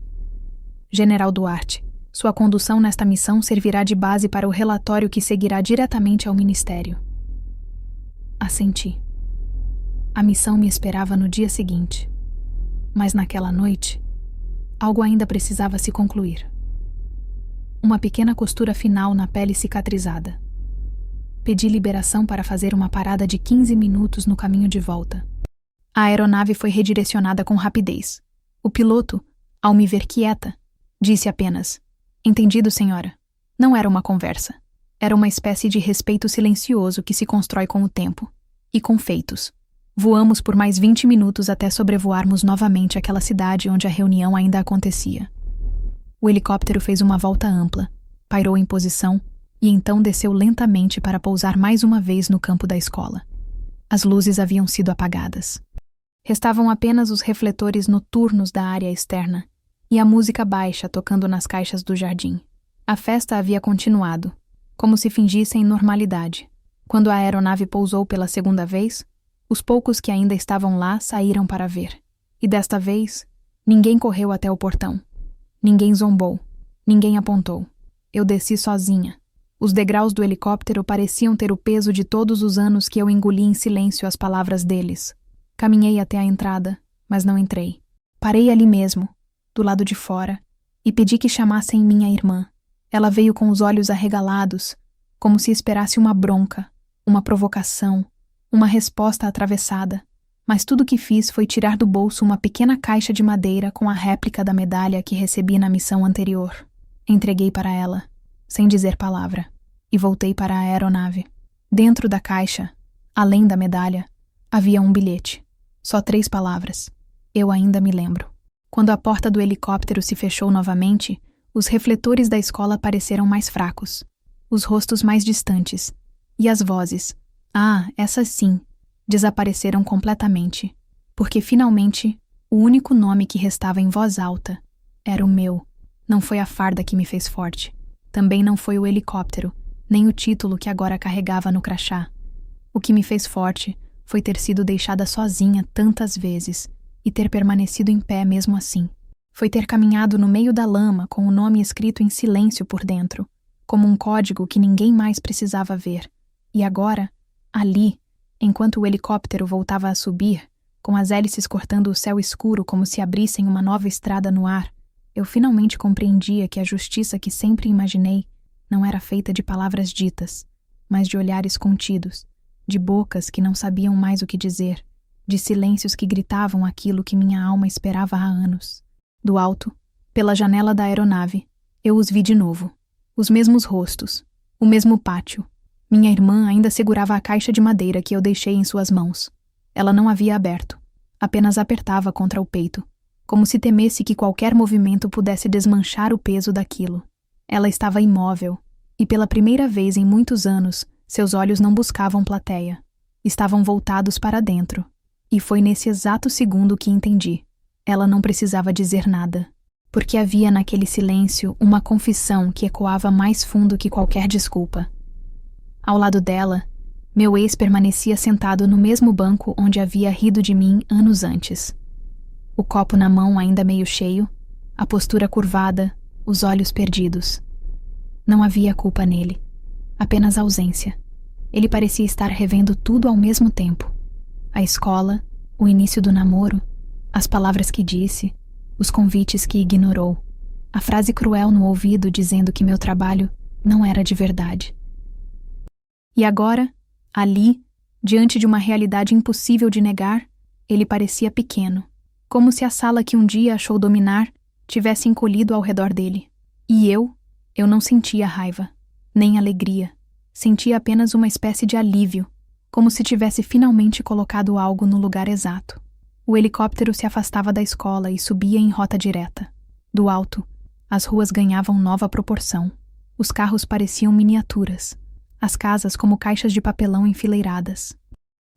General Duarte, sua condução nesta missão servirá de base para o relatório que seguirá diretamente ao Ministério. Assenti. A missão me esperava no dia seguinte. Mas naquela noite, algo ainda precisava se concluir. Uma pequena costura final na pele cicatrizada. Pedi liberação para fazer uma parada de 15 minutos no caminho de volta. A aeronave foi redirecionada com rapidez. O piloto, ao me ver quieta, disse apenas: Entendido, senhora. Não era uma conversa. Era uma espécie de respeito silencioso que se constrói com o tempo. E com feitos. Voamos por mais 20 minutos até sobrevoarmos novamente aquela cidade onde a reunião ainda acontecia. O helicóptero fez uma volta ampla, pairou em posição e então desceu lentamente para pousar mais uma vez no campo da escola. As luzes haviam sido apagadas. Restavam apenas os refletores noturnos da área externa e a música baixa tocando nas caixas do jardim. A festa havia continuado, como se fingissem normalidade. Quando a aeronave pousou pela segunda vez, os poucos que ainda estavam lá saíram para ver. E desta vez, ninguém correu até o portão. Ninguém zombou. Ninguém apontou. Eu desci sozinha. Os degraus do helicóptero pareciam ter o peso de todos os anos que eu engoli em silêncio as palavras deles. Caminhei até a entrada, mas não entrei. Parei ali mesmo, do lado de fora, e pedi que chamassem minha irmã. Ela veio com os olhos arregalados, como se esperasse uma bronca, uma provocação, uma resposta atravessada. Mas tudo o que fiz foi tirar do bolso uma pequena caixa de madeira com a réplica da medalha que recebi na missão anterior. Entreguei para ela, sem dizer palavra, e voltei para a aeronave. Dentro da caixa, além da medalha, havia um bilhete. Só 3 palavras. Eu ainda me lembro. Quando a porta do helicóptero se fechou novamente, os refletores da escola pareceram mais fracos, os rostos mais distantes, e as vozes, essas sim, desapareceram completamente, porque finalmente o único nome que restava em voz alta era o meu. Não foi a farda que me fez forte. Também não foi o helicóptero, nem o título que agora carregava no crachá. O que me fez forte foi ter sido deixada sozinha tantas vezes e ter permanecido em pé mesmo assim. Foi ter caminhado no meio da lama com o nome escrito em silêncio por dentro, como um código que ninguém mais precisava ver. E agora, ali, enquanto o helicóptero voltava a subir, com as hélices cortando o céu escuro como se abrissem uma nova estrada no ar, eu finalmente compreendia que a justiça que sempre imaginei não era feita de palavras ditas, mas de olhares contidos, de bocas que não sabiam mais o que dizer, de silêncios que gritavam aquilo que minha alma esperava há anos. Do alto, pela janela da aeronave, eu os vi de novo. Os mesmos rostos, o mesmo pátio. Minha irmã ainda segurava a caixa de madeira que eu deixei em suas mãos. Ela não havia aberto, apenas apertava contra o peito, como se temesse que qualquer movimento pudesse desmanchar o peso daquilo. Ela estava imóvel, e pela primeira vez em muitos anos, seus olhos não buscavam plateia. Estavam voltados para dentro. E foi nesse exato segundo que entendi. Ela não precisava dizer nada, porque havia naquele silêncio uma confissão que ecoava mais fundo que qualquer desculpa. Ao lado dela, meu ex permanecia sentado no mesmo banco onde havia rido de mim anos antes. O copo na mão ainda meio cheio, a postura curvada, os olhos perdidos. Não havia culpa nele, apenas ausência. Ele parecia estar revendo tudo ao mesmo tempo. A escola, o início do namoro, as palavras que disse, os convites que ignorou, a frase cruel no ouvido dizendo que meu trabalho não era de verdade. E agora, ali, diante de uma realidade impossível de negar, ele parecia pequeno, como se a sala que um dia achou dominar tivesse encolhido ao redor dele. E eu não sentia raiva, nem alegria. Sentia apenas uma espécie de alívio, como se tivesse finalmente colocado algo no lugar exato. O helicóptero se afastava da escola e subia em rota direta. Do alto, as ruas ganhavam nova proporção. Os carros pareciam miniaturas, as casas como caixas de papelão enfileiradas.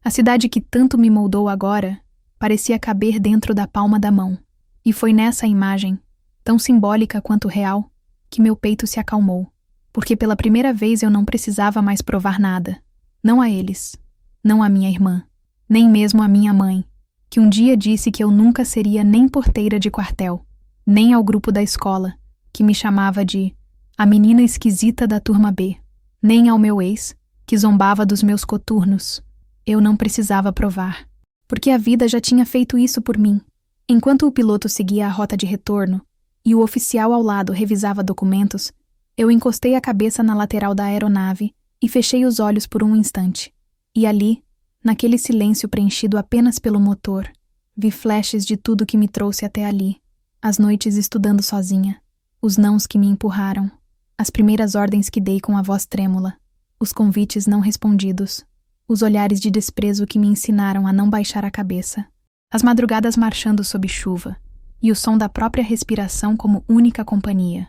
A cidade que tanto me moldou agora parecia caber dentro da palma da mão. E foi nessa imagem, tão simbólica quanto real, que meu peito se acalmou, porque pela primeira vez eu não precisava mais provar nada. Não a eles, não a minha irmã, nem mesmo a minha mãe, que um dia disse que eu nunca seria nem porteira de quartel, nem ao grupo da escola, que me chamava de a menina esquisita da turma B, nem ao meu ex, que zombava dos meus coturnos. Eu não precisava provar, porque a vida já tinha feito isso por mim. Enquanto o piloto seguia a rota de retorno e o oficial ao lado revisava documentos, eu encostei a cabeça na lateral da aeronave e fechei os olhos por um instante. E ali, naquele silêncio preenchido apenas pelo motor, vi flashes de tudo que me trouxe até ali. As noites estudando sozinha, os nãos que me empurraram, as primeiras ordens que dei com a voz trêmula, os convites não respondidos, os olhares de desprezo que me ensinaram a não baixar a cabeça, as madrugadas marchando sob chuva e o som da própria respiração como única companhia.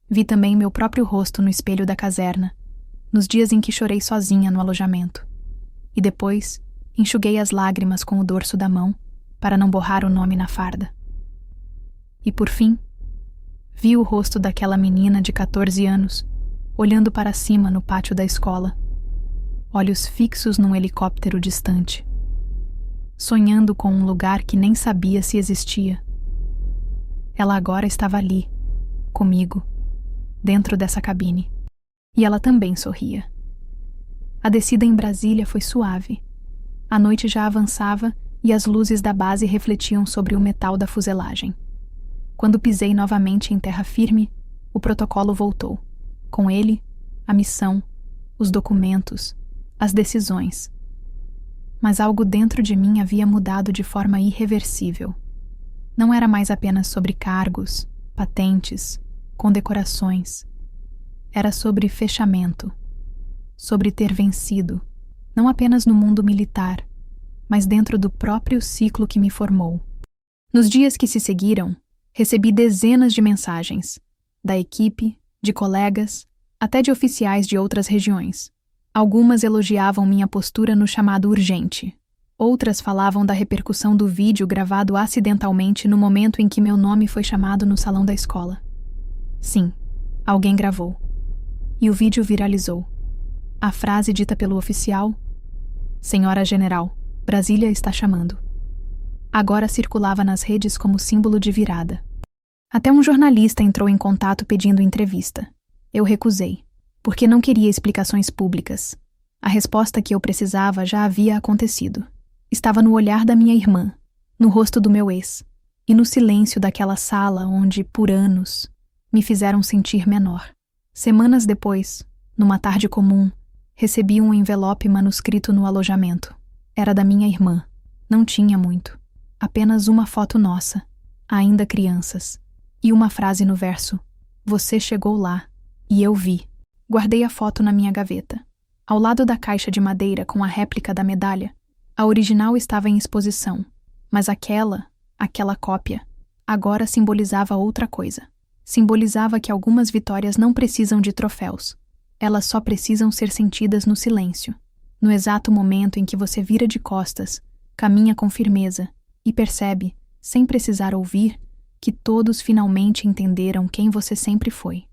Vi também meu próprio rosto no espelho da caserna, nos dias em que chorei sozinha no alojamento. E depois, enxuguei as lágrimas com o dorso da mão para não borrar o nome na farda. E por fim, vi o rosto daquela menina de 14 anos, olhando para cima no pátio da escola, olhos fixos num helicóptero distante, sonhando com um lugar que nem sabia se existia. Ela agora estava ali, comigo, dentro dessa cabine, e ela também sorria. A descida em Brasília foi suave. A noite já avançava e as luzes da base refletiam sobre o metal da fuselagem. Quando pisei novamente em terra firme, o protocolo voltou. Com ele, a missão, os documentos, as decisões. Mas algo dentro de mim havia mudado de forma irreversível. Não era mais apenas sobre cargos, patentes, condecorações. Era sobre fechamento, sobre ter vencido, não apenas no mundo militar, mas dentro do próprio ciclo que me formou. Nos dias que se seguiram, recebi dezenas de mensagens, da equipe, de colegas, até de oficiais de outras regiões. Algumas elogiavam minha postura no chamado urgente. Outras falavam da repercussão do vídeo gravado acidentalmente no momento em que meu nome foi chamado no salão da escola. Sim, alguém gravou. E o vídeo viralizou. A frase dita pelo oficial: "Senhora General, Brasília está chamando", agora circulava nas redes como símbolo de virada. Até um jornalista entrou em contato pedindo entrevista. Eu recusei, porque não queria explicações públicas. A resposta que eu precisava já havia acontecido. Estava no olhar da minha irmã, no rosto do meu ex, e no silêncio daquela sala onde, por anos, me fizeram sentir menor. Semanas depois, numa tarde comum, recebi um envelope manuscrito no alojamento. Era da minha irmã. Não tinha muito. Apenas uma foto nossa, ainda crianças, e uma frase no verso: "Você chegou lá, e eu vi". Guardei a foto na minha gaveta. Ao lado da caixa de madeira com a réplica da medalha, a original estava em exposição, mas aquela cópia, agora simbolizava outra coisa. Simbolizava que algumas vitórias não precisam de troféus. Elas só precisam ser sentidas no silêncio, no exato momento em que você vira de costas, caminha com firmeza e percebe, sem precisar ouvir, que todos finalmente entenderam quem você sempre foi.